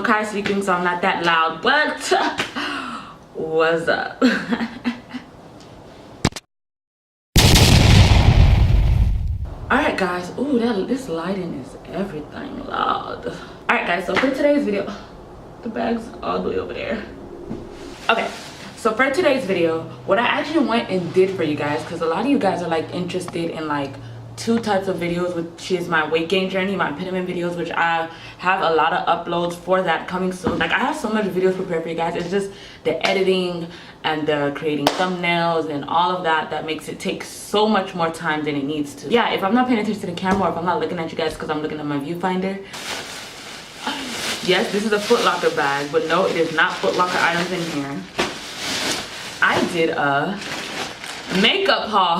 Kai's sleeping, so I'm not that loud, but what's up? Alright guys, ooh, this lighting is everything loud. Alright guys, so for today's video, the bag's all the way over there. Okay, so for today's video, what I actually went and did for you guys, because a lot of you guys are like interested in like two types of videos, which is my weight gain journey, my impediment videos, which I have a lot of uploads for that coming soon. Like I have so many videos prepared for you guys. It's just the editing and the creating thumbnails and all of that makes it take so much more time than it needs to. Yeah, if I'm not paying attention to the camera, or if I'm not looking at you guys because I'm looking at my viewfinder. Yes, this is a Foot Locker bag, but no, it is not Foot Locker items in here. I did a makeup haul.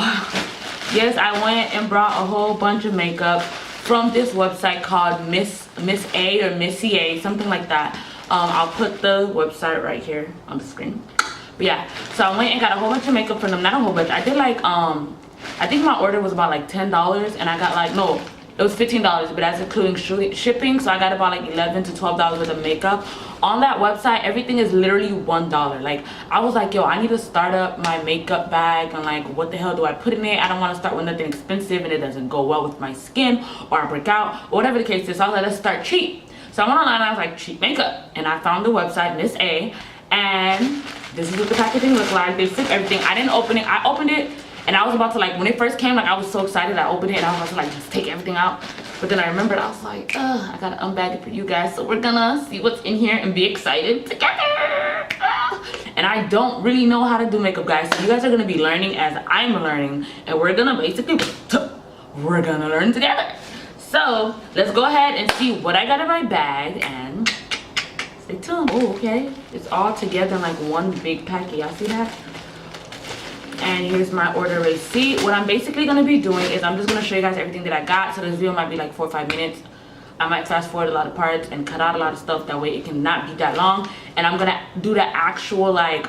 Yes, I went and brought a whole bunch of makeup from this website called Miss A or Missy A, something like that. I'll put the website right here on the screen. But yeah, so I went and got a whole bunch of makeup from them. Not a whole bunch. I did like I think my order was about like $10, and I got like, no, it was $15, but that's including shipping. So I got about like $11 to $12 worth of makeup. On that website, everything is literally $1. Like I was like, yo, I need to start up my makeup bag, and like, what the hell do I put in it? I don't want to start with nothing expensive and it doesn't go well with my skin, or I break out, or whatever the case is. So I was like, let's start cheap. So I went online and I was like, cheap makeup, and I found the website Miss A, and this is what the packaging looked like. They shipped everything. I didn't open it. I opened it and I was about to, like, when it first came, like I was so excited. I opened it and I was about to like just take everything out, but then I remembered, I was like, I gotta unbag it for you guys, so we're gonna see what's in here and be excited together. And I don't really know how to do makeup, guys, so you guys are gonna be learning as I'm learning, and we're gonna basically learn together. So let's go ahead and see what I got in my bag and stay tuned. Oh, okay, it's all together in like one big packet. Y'all see that? And here's my order receipt. What I'm basically going to be doing is I'm just going to show you guys everything that I got. So this video might be like 4 or 5 minutes. I might fast forward a lot of parts and cut out a lot of stuff. That way it cannot be that long. And I'm going to do the actual like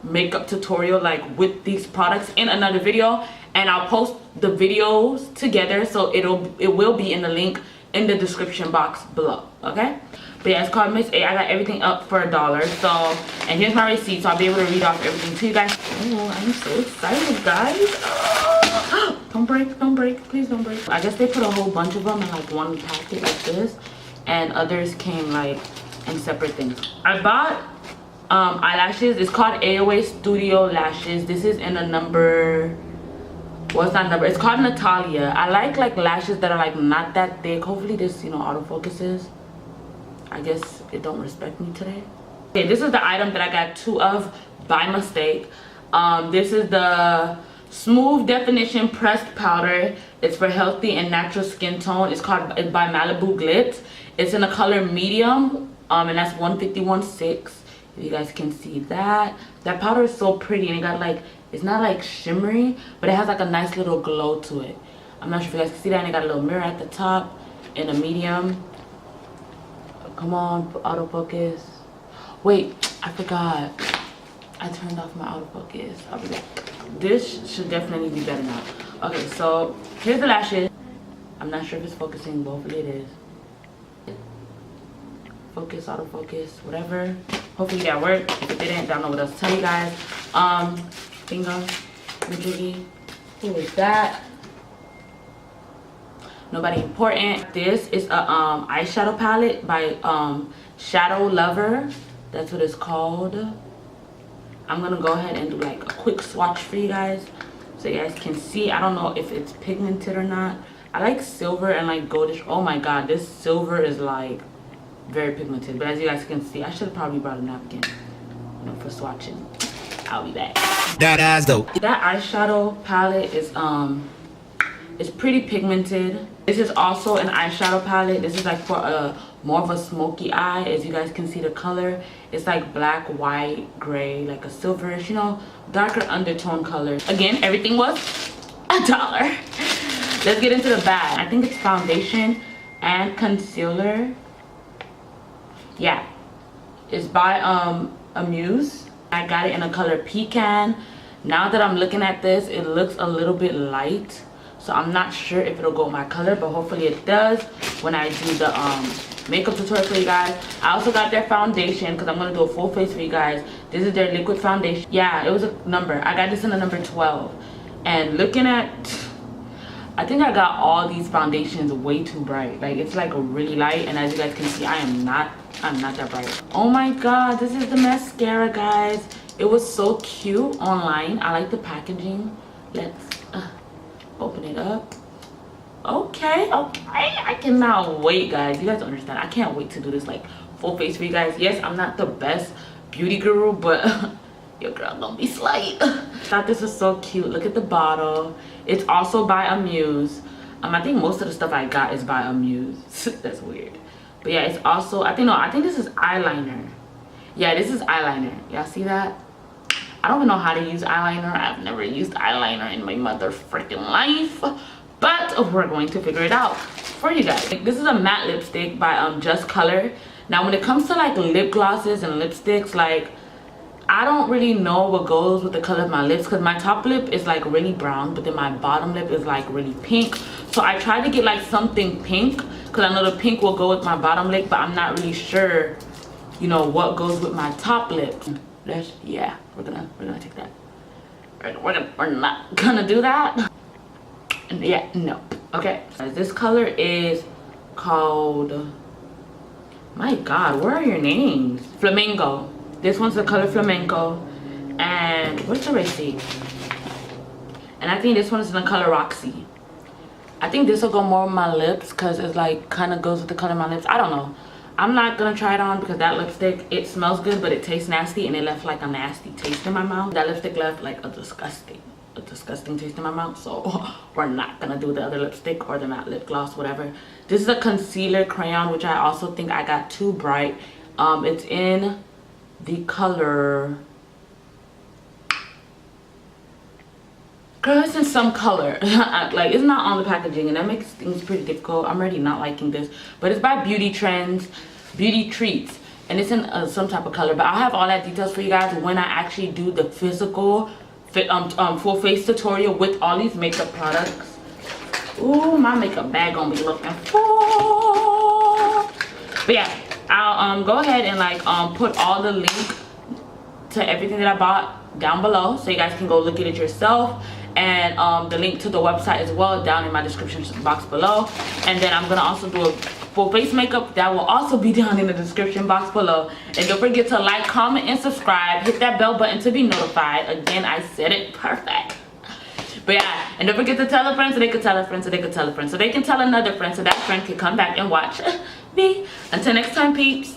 makeup tutorial like with these products in another video. And I'll post the videos together. So it will be in the link in the description box below. Okay? But yeah, it's called Miss A. I got everything up for $1. So, and here's my receipt, so I'll be able to read off everything to you guys. Oh, I'm so excited, guys. Oh, don't break, please don't break. I guess they put a whole bunch of them in like one packet like this, and others came like in separate things. I bought eyelashes. It's called AOA Studio Lashes. This is in a number, well, it's not number, it's called Natalia. I like lashes that are like not that thick. Hopefully this, you know, autofocuses. I guess it don't respect me today. Okay, this is the item that I got 2 of by mistake. This is the Smooth Definition Pressed Powder. It's for healthy and natural skin tone. It's by Malibu Glitz. It's in the color medium, and that's 151.6. If you guys can see that. That powder is so pretty, and it got like, it's not like shimmery, but it has like a nice little glow to it. I'm not sure if you guys can see that, and it got a little mirror at the top in a medium. Come on, autofocus. Wait, I forgot. I turned off my autofocus. I'll be back. This should definitely be better now. Okay, so here's the lashes. I'm not sure if it's focusing, but hopefully it is. Focus, autofocus, whatever. Hopefully that worked. If it didn't, I don't know what else to tell you guys. Bingo, Majiggy. Who is that? Nobody important. This is a eyeshadow palette by Shadow Lover. That's what it's called. I'm gonna go ahead and do like a quick swatch for you guys so you guys can see. I don't know if it's pigmented or not. I like silver and like goldish. Oh my god, this silver is like very pigmented, but as you guys can see, I should have probably brought a napkin, you know, for swatching. I'll be back. That eyeshadow palette is it's pretty pigmented. This is also an eyeshadow palette. This is like for a more of a smoky eye. As you guys can see the color, it's like black, white, gray, like a silverish, you know, darker undertone color. Again, everything was $1. Let's get into the bag. I think it's foundation and concealer. Yeah, it's by Amuse. I got it in a color pecan. Now that I'm looking at this, it looks a little bit light. So I'm not sure if it'll go my color, but hopefully it does when I do the makeup tutorial for you guys. I also got their foundation because I'm going to do a full face for you guys. This is their liquid foundation. Yeah, it was a number. I got this in a number 12. And looking at, I think I got all these foundations way too bright. Like, it's like really light, and as you guys can see, I'm not that bright. Oh my god, this is the mascara, guys. It was so cute online. I like the packaging. Let's open it up. Okay, I cannot wait, guys. You guys don't understand. I can't wait to do this like full face for you guys. Yes, I'm not the best beauty guru, but your girl don't be slight. Thought this was so cute. Look at the bottle. It's also by Amuse. I think most of the stuff I got is by Amuse. That's weird. But yeah, it's also, I think this is eyeliner. Yeah, this is eyeliner. Y'all see that? I don't even know how to use eyeliner. I've never used eyeliner in my mother freaking life. But we're going to figure it out for you guys. This is a matte lipstick by Just Color. Now, when it comes to like lip glosses and lipsticks, like, I don't really know what goes with the color of my lips, because my top lip is like really brown, but then my bottom lip is like really pink. So I tried to get like something pink, because I know the pink will go with my bottom lip, but I'm not really sure, you know, what goes with my top lip. Yeah, we're gonna take that. We're not gonna do that. Yeah, no. Okay, this color is called, my god, where are your names? Flamingo. This one's the color Flamenco. And where's the receipt? And I think this one is in the color Roxy. I think this will go more on my lips, because it's like kind of goes with the color of my lips. I don't know. I'm not gonna try it on because that lipstick, it smells good, but it tastes nasty, and it left like a nasty taste in my mouth. That lipstick left like a disgusting taste in my mouth. So we're not gonna do the other lipstick or the matte lip gloss, whatever. This is a concealer crayon, which I also think I got too bright. It's in the color, girl, it's in some color. Like, it's not on the packaging, and that makes things pretty difficult. I'm already not liking this, but it's by Beauty Trends, Beauty Treats, and it's in some type of color. But I'll have all that details for you guys when I actually do the physical full face tutorial with all these makeup products. Ooh, my makeup bag gonna be looking full. But yeah, I'll go ahead and like put all the link to everything that I bought down below, so you guys can go look at it yourself, and the link to the website as well down in my description box below. And then I'm gonna also do a full face makeup that will also be down in the description box below. And don't forget to like, comment, and subscribe. Hit that bell button to be notified. Again, I said it perfect. But yeah, and don't forget to tell a friend so they could tell a friend so they could tell a friend so they can tell another friend so that friend can come back and watch me. Until next time, peeps.